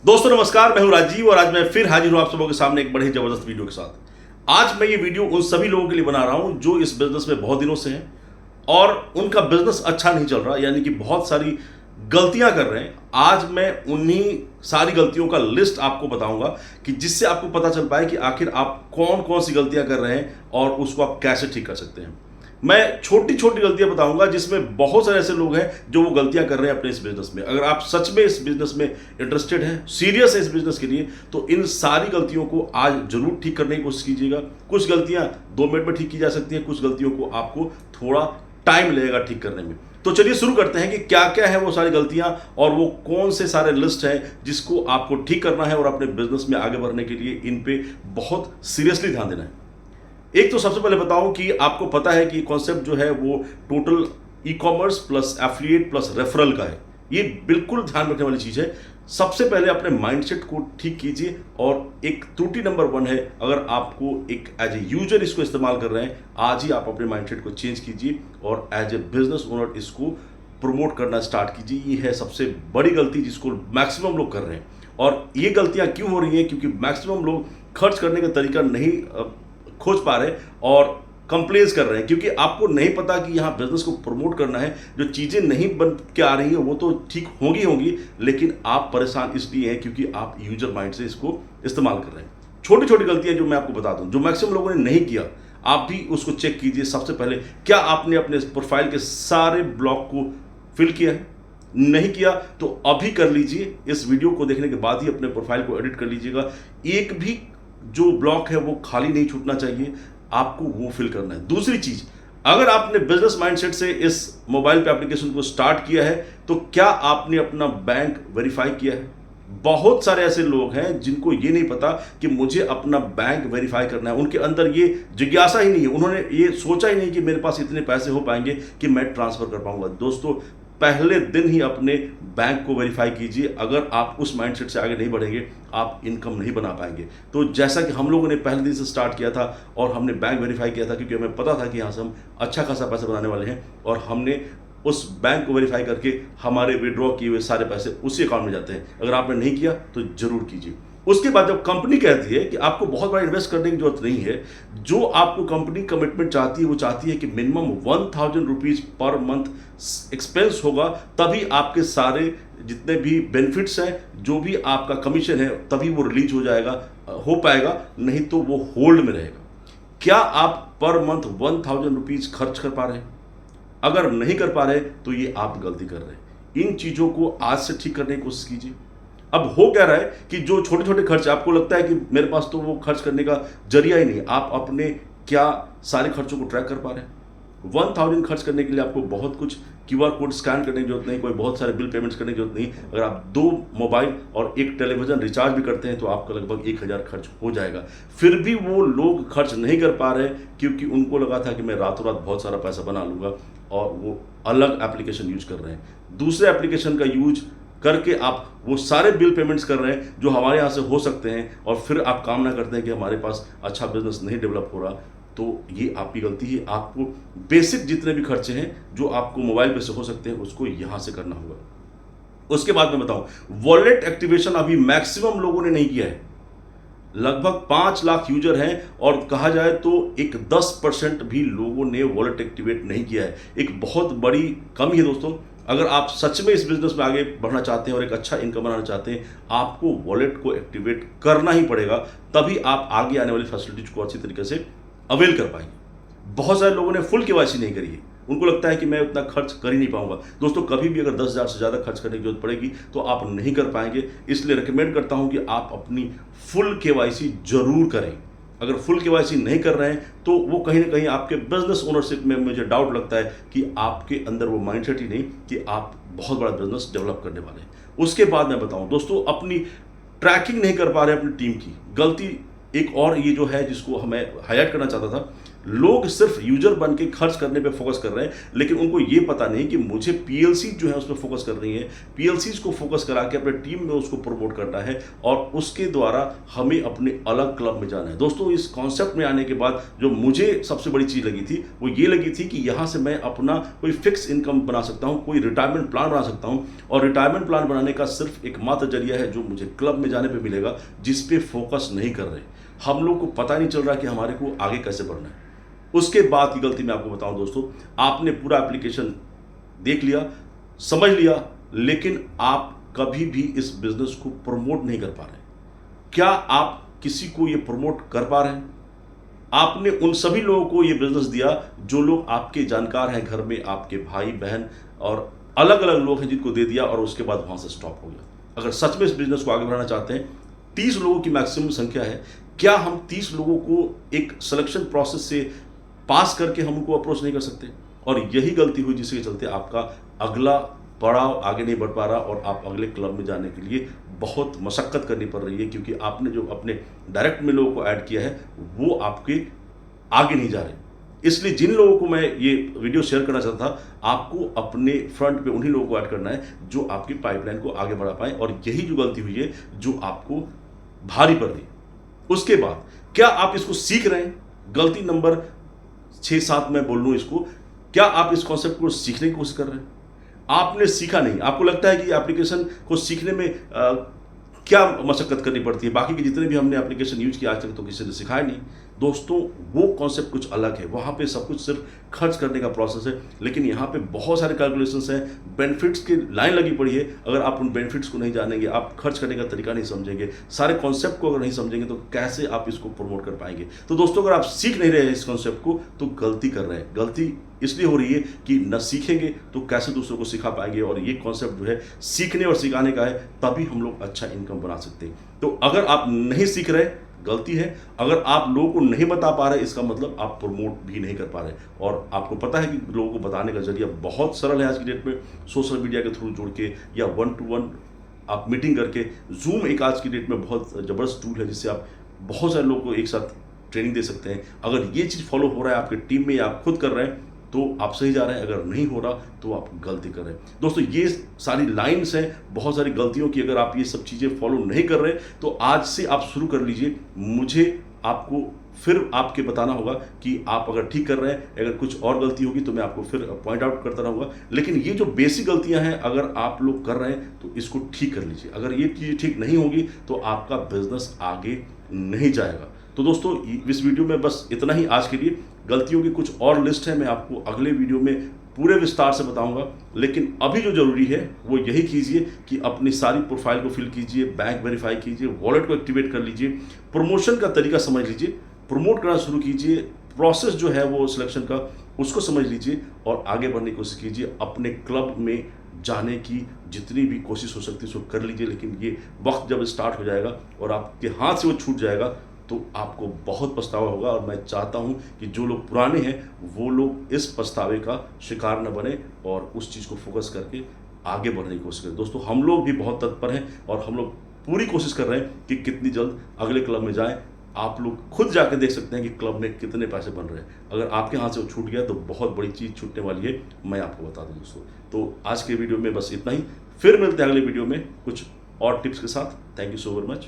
दोस्तों नमस्कार, मैं हूं राजीव और आज मैं फिर हाजिर हूं आप सबों के सामने एक बड़ी जबरदस्त वीडियो के साथ। आज मैं ये वीडियो उन सभी लोगों के लिए बना रहा हूं जो इस बिजनेस में बहुत दिनों से हैं और उनका बिजनेस अच्छा नहीं चल रहा, यानी कि बहुत सारी गलतियां कर रहे हैं। आज मैं उन्हीं सारी गलतियों का लिस्ट आपको बताऊंगा कि जिससे आपको पता चल पाए कि आखिर आप कौन कौन सी गलतियां कर रहे हैं और उसको आप कैसे ठीक कर सकते हैं। मैं छोटी छोटी गलतियां बताऊंगा जिसमें बहुत सारे ऐसे लोग हैं जो वो गलतियां कर रहे हैं अपने इस बिजनेस में। अगर आप सच में इस बिजनेस में इंटरेस्टेड हैं, सीरियस है इस बिजनेस के लिए, तो इन सारी गलतियों को आज जरूर ठीक करने की कोशिश कीजिएगा। कुछ गलतियां 2 मिनट में ठीक की जा सकती हैं, कुछ गलतियों को आपको थोड़ा टाइम लगेगा ठीक करने में। तो चलिए शुरू करते हैं कि क्या क्या है वो सारी गलतियां और वो कौन से सारे लिस्ट हैं जिसको आपको ठीक करना है और अपने बिजनेस में आगे बढ़ने के लिए इन पे बहुत सीरियसली ध्यान देना है। एक तो सबसे पहले बताऊं कि आपको पता है कि कॉन्सेप्ट जो है वो total e commerce plus affiliate plus referral का है। ये बिल्कुल ध्यान रखने वाली चीज है। सबसे पहले अपने माइंडसेट को ठीक कीजिए और एक त्रुटि नंबर 1 है, अगर आपको एक एज ए यूजर इसको इस्तेमाल कर रहे हैं, आज ही आप अपने माइंडसेट को चेंज कीजिए और एज ए बिजनेस ओनर इसको प्रमोट करना स्टार्ट कीजिए। ये है सबसे बड़ी गलती जिसको मैक्सिमम लोग कर रहे हैं। और ये गलतियां क्यों हो रही हैं? क्योंकि मैक्सिमम लोग खर्च करने का तरीका नहीं खोज पा रहे और कंप्लेंस कर रहे हैं, क्योंकि आपको नहीं पता कि यहाँ बिजनेस को प्रमोट करना है। जो चीज़ें नहीं बन के आ रही हैं वो तो ठीक होंगी, लेकिन आप परेशान इसलिए हैं क्योंकि आप यूजर माइंड से इसको इस्तेमाल कर रहे हैं। छोटी छोटी गलतियां जो मैं आपको बता दूं, जो मैक्सिमम लोगों ने नहीं किया, आप भी उसको चेक कीजिए। सबसे पहले, क्या आपने अपने प्रोफाइल के सारे ब्लॉक को फिल किया है? नहीं किया तो अभी कर लीजिए। इस वीडियो को देखने के बाद ही अपने प्रोफाइल को एडिट कर लीजिएगा। एक भी जो ब्लॉक है वो खाली नहीं छूटना चाहिए, आपको वो फिल करना है। दूसरी चीज, अगर आपने बिजनेस माइंडसेट से इस मोबाइल पे एप्लीकेशन को स्टार्ट किया है तो क्या आपने अपना बैंक वेरीफाई किया है? बहुत सारे ऐसे लोग हैं जिनको ये नहीं पता कि मुझे अपना बैंक वेरीफाई करना है। उनके अंदर ये जिज्ञासा ही नहीं है, उन्होंने ये सोचा ही नहीं कि मेरे पास इतने पैसे हो पाएंगे कि मैं ट्रांसफर कर पाऊंगा। दोस्तों, पहले दिन ही अपने बैंक को वेरीफाई कीजिए। अगर आप उस माइंडसेट से आगे नहीं बढ़ेंगे, आप इनकम नहीं बना पाएंगे। तो जैसा कि हम लोगों ने पहले दिन से स्टार्ट किया था और हमने बैंक वेरीफाई किया था, क्योंकि हमें पता था कि यहाँ से हम अच्छा खासा पैसा बनाने वाले हैं, और हमने उस बैंक को वेरीफाई करके हमारे विड्रॉ किए हुए सारे पैसे उसी अकाउंट में जाते हैं। अगर आपने नहीं किया तो जरूर कीजिए। उसके बाद जब कंपनी कहती है कि आपको बहुत बड़ा इन्वेस्ट करने की जरूरत नहीं है, जो आपको कंपनी कमिटमेंट चाहती है वो चाहती है कि minimum 1000 rupees per month expense होगा, तभी आपके सारे जितने भी बेनिफिट्स हैं, जो भी आपका कमीशन है, तभी वो रिलीज हो पाएगा, नहीं तो वो होल्ड में रहेगा। क्या आप पर मंथ 1000 रुपीज खर्च कर पा रहे हैं? अगर नहीं कर पा रहे तो ये आप गलती कर रहे हैं। इन चीजों को आज से ठीक करने की कोशिश कीजिए। अब हो क्या रहा है कि जो छोटे छोटे खर्च, आपको लगता है कि मेरे पास तो वो खर्च करने का जरिया ही नहीं, आप अपने क्या सारे खर्चों को ट्रैक कर पा रहे हैं? 1000 खर्च करने के लिए आपको बहुत कुछ QR कोड स्कैन करने की जरूरत नहीं, कोई बहुत सारे बिल पेमेंट्स करने की जरूरत नहीं। अगर आप 2 मोबाइल और 1 टेलीविजन रिचार्ज भी करते हैं तो आपका लगभग 1000 खर्च हो जाएगा। फिर भी वो लोग खर्च नहीं कर पा रहे क्योंकि उनको लगा था कि मैं रातों रात बहुत सारा पैसा बना लूंगा, और वो अलग एप्लीकेशन यूज कर रहे हैं। दूसरे एप्लीकेशन का यूज करके आप वो सारे बिल पेमेंट्स कर रहे हैं जो हमारे यहाँ से हो सकते हैं, और फिर आप कामना करते हैं कि हमारे पास अच्छा बिजनेस नहीं डेवलप हो रहा। तो ये आपकी गलती है। आपको बेसिक जितने भी खर्चे हैं जो आपको मोबाइल पे से हो सकते हैं, उसको यहाँ से करना होगा। उसके बाद मैं बताऊं, वॉलेट एक्टिवेशन अभी मैक्सिमम लोगों ने नहीं किया है। लगभग 5 लाख यूजर हैं और कहा जाए तो एक 10% भी लोगों ने वॉलेट एक्टिवेट नहीं किया है। एक बहुत बड़ी कमी है दोस्तों। अगर आप सच में इस बिजनेस में आगे बढ़ना चाहते हैं और एक अच्छा इनकम बनाना चाहते हैं, आपको वॉलेट को एक्टिवेट करना ही पड़ेगा, तभी आप आगे आने वाली फैसिलिटीज को अच्छी तरीके से अवेल कर पाएंगे। बहुत सारे लोगों ने फुल KYC नहीं करी है, उनको लगता है कि मैं उतना खर्च कर ही नहीं पाऊंगा। दोस्तों, कभी भी अगर 10,000 से ज़्यादा खर्च करने की जरूरत पड़ेगी तो आप नहीं कर पाएंगे। इसलिए रिकमेंड करता हूं कि आप अपनी फुल KYC जरूर करें। अगर फुल KYC नहीं कर रहे हैं तो वो कहीं ना कहीं आपके बिजनेस ओनरशिप में मुझे डाउट लगता है कि आपके अंदर वो माइंडसेट ही नहीं कि आप बहुत बड़ा बिजनेस डेवलप करने वाले हैं। उसके बाद मैं बताऊं दोस्तों, अपनी ट्रैकिंग नहीं कर पा रहे अपनी टीम की। गलती एक और ये जो है जिसको हमें हाईलाइट करना चाहता था, लोग सिर्फ यूजर बन के खर्च करने पे फोकस कर रहे हैं, लेकिन उनको ये पता नहीं कि मुझे पीएलसी जो है उस पर फोकस कर रही है, पीएलसी को फोकस करा के अपने टीम में उसको प्रमोट करना है और उसके द्वारा हमें अपने अलग क्लब में जाना है। दोस्तों, इस कॉन्सेप्ट में आने के बाद जो मुझे सबसे बड़ी चीज़ लगी थी वो ये लगी थी कि यहाँ से मैं अपना कोई फिक्स इनकम बना सकता हूँ, कोई रिटायरमेंट प्लान बना सकता हूँ, और रिटायरमेंट प्लान बनाने का सिर्फ एकमात्र जरिया है जो मुझे क्लब में जाने पर मिलेगा, जिस पे फोकस नहीं कर रहे। हम लोग को पता नहीं चल रहा कि हमारे को आगे कैसे बढ़ना है। उसके बाद की गलती मैं आपको बताऊं दोस्तों, आपने पूरा एप्लीकेशन देख लिया, समझ लिया, लेकिन आप कभी भी इस बिजनेस को प्रमोट नहीं कर पा रहे। क्या आप किसी को ये प्रमोट कर पा रहे हैं? आपने उन सभी लोगों को ये बिजनेस दिया जो लोग आपके जानकार हैं, घर में आपके भाई बहन और अलग अलग लोग हैं, जिनको दे दिया और उसके बाद वहां से स्टॉप हो गया। अगर सच में इस बिजनेस को आगे बढ़ाना चाहते हैं, 30 लोगों की मैक्सिमम संख्या है, क्या हम 30 लोगों को एक सिलेक्शन प्रोसेस से पास करके हम उनको अप्रोच नहीं कर सकते? और यही गलती हुई जिसके चलते आपका अगला पड़ाव आगे नहीं बढ़ पा रहा और आप अगले क्लब में जाने के लिए बहुत मशक्कत करनी पड़ रही है, क्योंकि आपने जो अपने डायरेक्ट में लोगों को ऐड किया है वो आपके आगे नहीं जा रहे। इसलिए जिन लोगों को मैं ये वीडियो शेयर करना चाहता था, आपको अपने फ्रंट पे उन्हीं लोगों को ऐड करना है जो आपकी पाइपलाइन को आगे बढ़ा पाए, और यही जो गलती हुई है जो आपको भारी पड़ रही। उसके बाद क्या आप इसको सीख रहे हैं? गलती नंबर 6-7 मैं बोल लूँ इसको, क्या आप इस कॉन्सेप्ट को सीखने की कोशिश कर रहे हैं? आपने सीखा नहीं, आपको लगता है कि एप्लीकेशन को सीखने में क्या मशक्कत करनी पड़ती है, बाकी के जितने भी हमने एप्लीकेशन यूज किया आज तक तो किसी ने सिखाया नहीं। दोस्तों, वो कॉन्सेप्ट कुछ अलग है, वहाँ पे सब कुछ सिर्फ खर्च करने का प्रोसेस है, लेकिन यहाँ पे बहुत सारे कैलकुलेशंस हैं, बेनिफिट्स की लाइन लगी पड़ी है। अगर आप उन बेनिफिट्स को नहीं जानेंगे, आप खर्च करने का तरीका नहीं समझेंगे, सारे कॉन्सेप्ट को अगर नहीं समझेंगे, तो कैसे आप इसको प्रमोट कर पाएंगे? तो दोस्तों, अगर आप सीख नहीं रहे हैं इस कॉन्सेप्ट को, तो गलती कर रहे हैं। गलती इसलिए हो रही है कि न सीखेंगे तो कैसे दूसरों को सिखा पाएंगे, और ये कॉन्सेप्ट जो है सीखने और सिखाने का है, तभी हम लोग अच्छा इनकम बना सकते हैं। तो अगर आप नहीं सीख रहे, गलती है। अगर आप लोगों को नहीं बता पा रहे, इसका मतलब आप प्रमोट भी नहीं कर पा रहे। और आपको पता है कि लोगों को बताने का जरिया बहुत सरल है आज की डेट में, सोशल मीडिया के थ्रू जुड़ के या 1-to-1 आप मीटिंग करके। जूम एक आज की डेट में बहुत ज़बरदस्त टूल है, जिससे आप बहुत सारे लोगों को एक साथ ट्रेनिंग दे सकते हैं। अगर ये चीज़ फॉलो हो रहा है आपकी टीम में या आप खुद कर रहे हैं, तो आप सही जा रहे हैं। अगर नहीं हो रहा तो आप गलती कर रहे हैं। दोस्तों, ये सारी लाइन्स हैं बहुत सारी गलतियों की। अगर आप ये सब चीज़ें फॉलो नहीं कर रहे, तो आज से आप शुरू कर लीजिए। मुझे आपको फिर आपके बताना होगा कि आप अगर ठीक कर रहे हैं, अगर कुछ और गलती होगी तो मैं आपको फिर पॉइंट आउट करता रहूँगा। लेकिन ये जो बेसिक गलतियां हैं, अगर आप लोग कर रहे हैं तो इसको ठीक कर लीजिए। अगर ये चीज़ें ठीक नहीं होगी तो आपका बिजनेस आगे नहीं जाएगा। तो दोस्तों, इस वीडियो में बस इतना ही आज के लिए। गलतियों की कुछ और लिस्ट है, मैं आपको अगले वीडियो में पूरे विस्तार से बताऊंगा। लेकिन अभी जो जरूरी है वो यही कीजिए कि अपनी सारी प्रोफाइल को फिल कीजिए, बैंक वेरीफाई कीजिए, वॉलेट को एक्टिवेट कर लीजिए, प्रमोशन का तरीका समझ लीजिए, प्रमोट करना शुरू कीजिए, प्रोसेस जो है वो सिलेक्शन का उसको समझ लीजिए और आगे बढ़ने की कोशिश कीजिए। अपने क्लब में जाने की जितनी भी कोशिश हो सकती है उसको कर लीजिए। लेकिन ये वक्त जब स्टार्ट हो जाएगा और आपके हाथ से वो छूट जाएगा तो आपको बहुत पछतावा होगा। और मैं चाहता हूं कि जो लोग पुराने हैं वो लोग इस पछतावे का शिकार न बने और उस चीज़ को फोकस करके आगे बढ़ने की कोशिश करें। दोस्तों, हम लोग भी बहुत तत्पर हैं और हम लोग पूरी कोशिश कर रहे हैं कि कितनी जल्द अगले क्लब में जाएं। आप लोग खुद जाके देख सकते हैं कि क्लब में कितने पैसे बन रहे हैं। अगर आपके हाथ से वो छूट गया तो बहुत बड़ी चीज़ छूटने वाली है, मैं आपको बता दूं दोस्तों। तो आज के वीडियो में बस इतना ही। फिर मिलते हैं अगले वीडियो में कुछ और टिप्स के साथ। Thank you so very much.